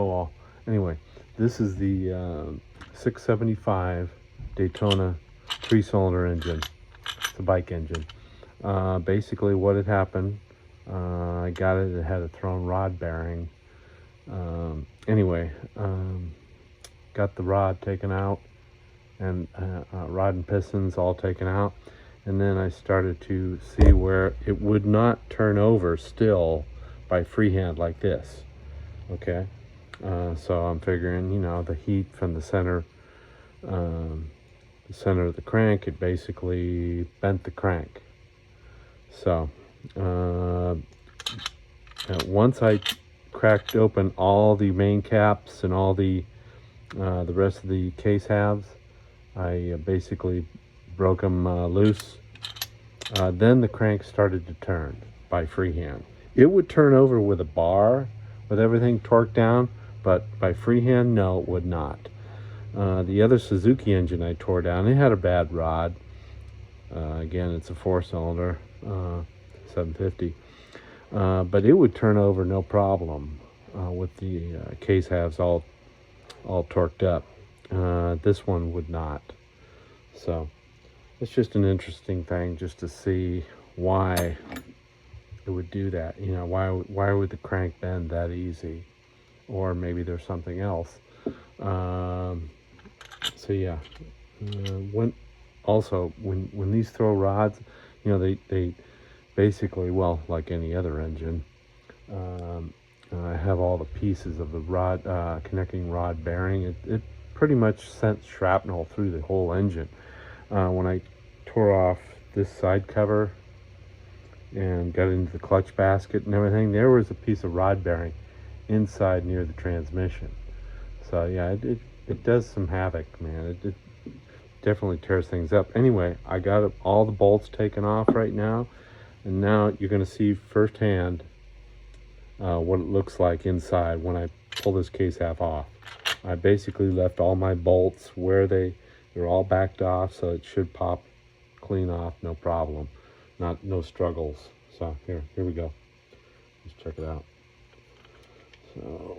well, anyway, this is the 675 Daytona 3-cylinder engine. It's a bike engine. Basically what had happened, I got it, it had a thrown rod bearing. Anyway, got the rod taken out, and rod and pistons all taken out, and then I started to see where it would not turn over still by freehand like this. Okay, so I'm figuring, you know, the heat from the center of the crank, it basically bent the crank. So once I cracked open all the main caps and all the rest of the case halves, I basically broke them loose. Then the crank started to turn by freehand. It would turn over with a bar, with everything torqued down, but by freehand, no, it would not. The other Suzuki engine I tore down, it had a bad rod. Again, it's a 4-cylinder, 750. But it would turn over no problem with the case halves all torqued up. This one would not. So it's just an interesting thing just to see why it would do that. You know, why would the crank bend that easy? Or maybe there's something else. So yeah, when these throw rods, you know, they basically, well, like any other engine, I have all the pieces of the rod, connecting rod bearing. It pretty much sent shrapnel through the whole engine. When I tore off this side cover and got into the clutch basket and everything, there was a piece of rod bearing inside near the transmission. So yeah, it does some havoc, man. It definitely tears things up. Anyway, I got all the bolts taken off right now, and now you're going to see firsthand what it looks like inside when I pull this case half off. I basically left all my bolts where they're all backed off, so it should pop clean off, no problem, no struggles. So here we go. Let's check it out. So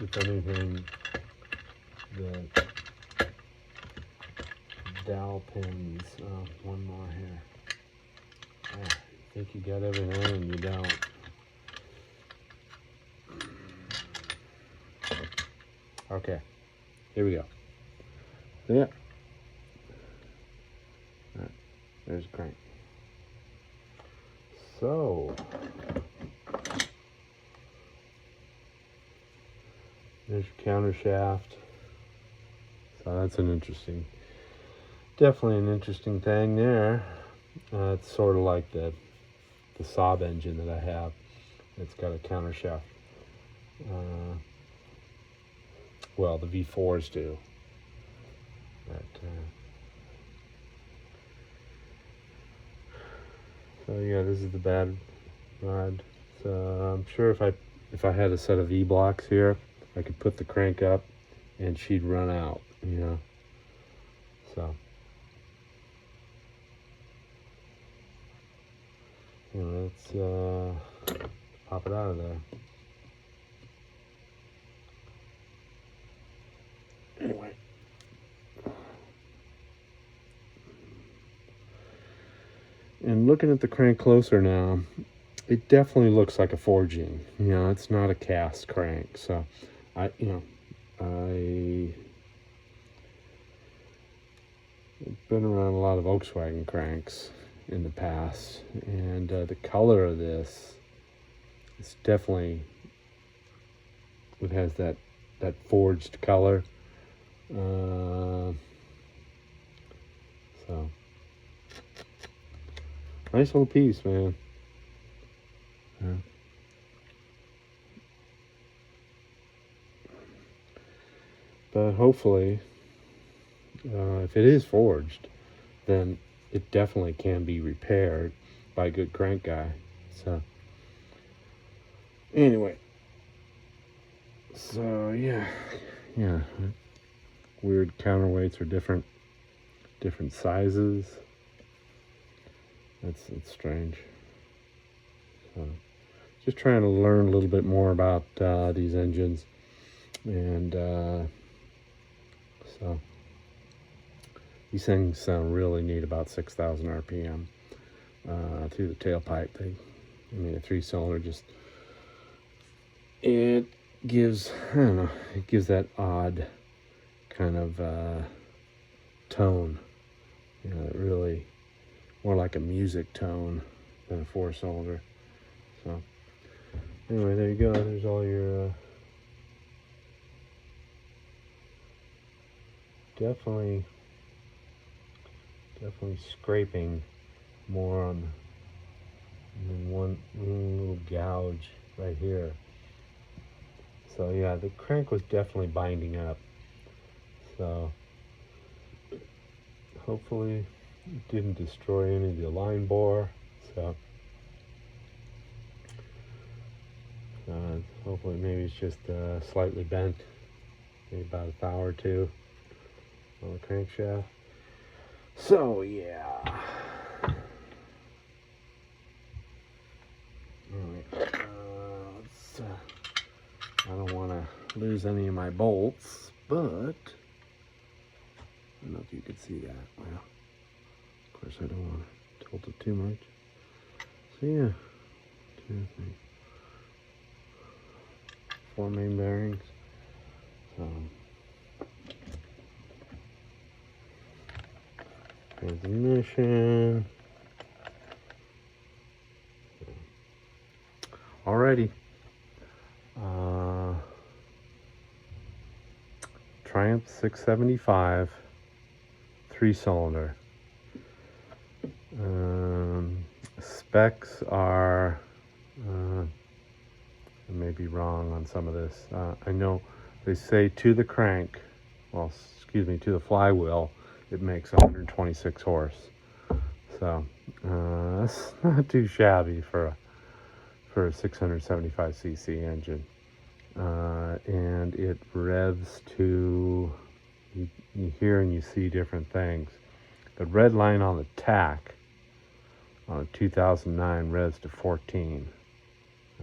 if anything, the dowel pins, one more here. You think you got everything and you don't. Okay, here we go. Yeah. All right, there's the crank. So there's your counter shaft. So that's definitely an interesting thing there. It's sort of like the Saab engine that I have. It's got a counter shaft. Well, the V4s do. But, so yeah, this is the bad rod. So I'm sure if I had a set of V-blocks here, I could put the crank up and she'd run out, you know. So, you know, let's pop it out of there. Anyway. And looking at the crank closer now, it definitely looks like a forging. You know, it's not a cast crank. So, I've been around a lot of Volkswagen cranks in the past, and the color of this, it's definitely, it has that forged color. So nice little piece, man. Yeah. But hopefully, if it is forged, then it definitely can be repaired by a good crank guy. So anyway, so yeah, weird counterweights are different sizes. It's strange. So just trying to learn a little bit more about these engines, and so these things sound really neat about 6,000 RPM through the tailpipe. I mean, a 3-cylinder just, it gives, I don't know, it gives that odd kind of tone, you know, really more like a music tone than a 4-cylinder. So anyway, there you go. There's all your definitely scraping more on one little gouge right here. So yeah, the crank was definitely binding up. So hopefully it didn't destroy any of the line bore. So hopefully maybe it's just slightly bent, maybe about a thou or two on the crankshaft. So yeah. Alright, I don't want to lose any of my bolts, but I don't know if you could see that. Well, of course I don't want to tilt it too much. So yeah, 2, 3, 4 main bearings. Transmission. Alrighty. Triumph 675 3-cylinder. Specs are, I may be wrong on some of this. I know they say to the crank, well, excuse me, to the flywheel, it makes 126 horse. So that's not too shabby for a 675cc engine. And it revs to, you hear and you see different things. The red line on the tack on a 2009 revs to 14.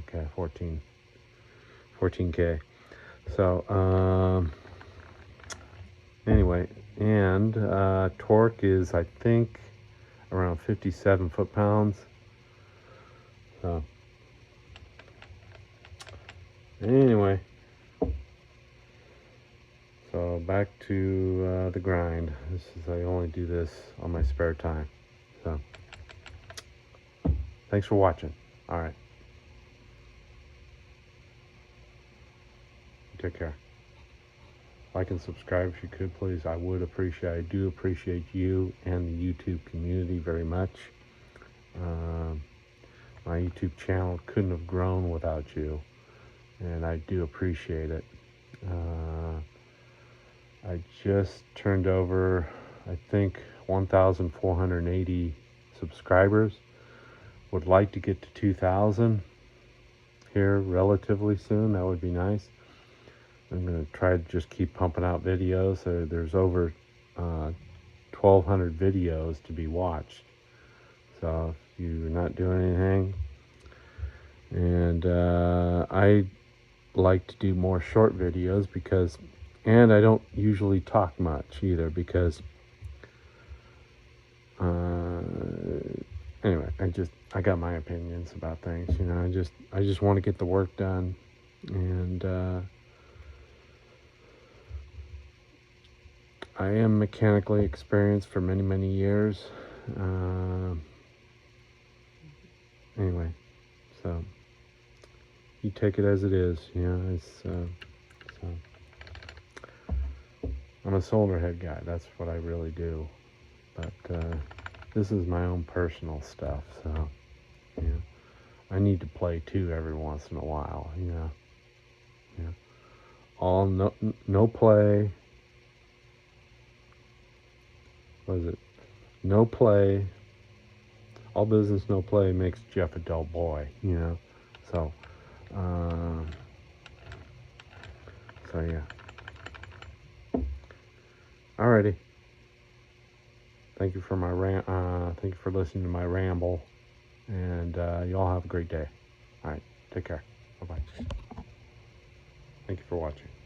Okay, 14K. So anyway, and torque is, I think, around 57 foot-pounds. So anyway, so back to the grind. I only do this on my spare time. So thanks for watching. All right, take care. Like and subscribe if you could, please. I would appreciate. I do appreciate you and the YouTube community very much. My YouTube channel couldn't have grown without you, and I do appreciate it. I just turned over, I think, 1,480 subscribers. Would like to get to 2,000 here relatively soon. That would be nice. I'm going to try to just keep pumping out videos. There's over 1,200 videos to be watched. So if you're not doing anything, and I like to do more short videos because, and I don't usually talk much either because, anyway, I got my opinions about things, you know. I just want to get the work done, and I am mechanically experienced for many, many years. Anyway, so you take it as it is, you know. It's so I'm a solder head guy. That's what I really do. But this is my own personal stuff, so you know, I need to play too every once in a while, you know. Yeah. All no play. What is it? No play. All business, no play makes Jeff a dull boy, you know. So, so yeah. Alrighty. Thank you for thank you for listening to my ramble, and you all have a great day. All right, take care. Bye bye. Thank you for watching.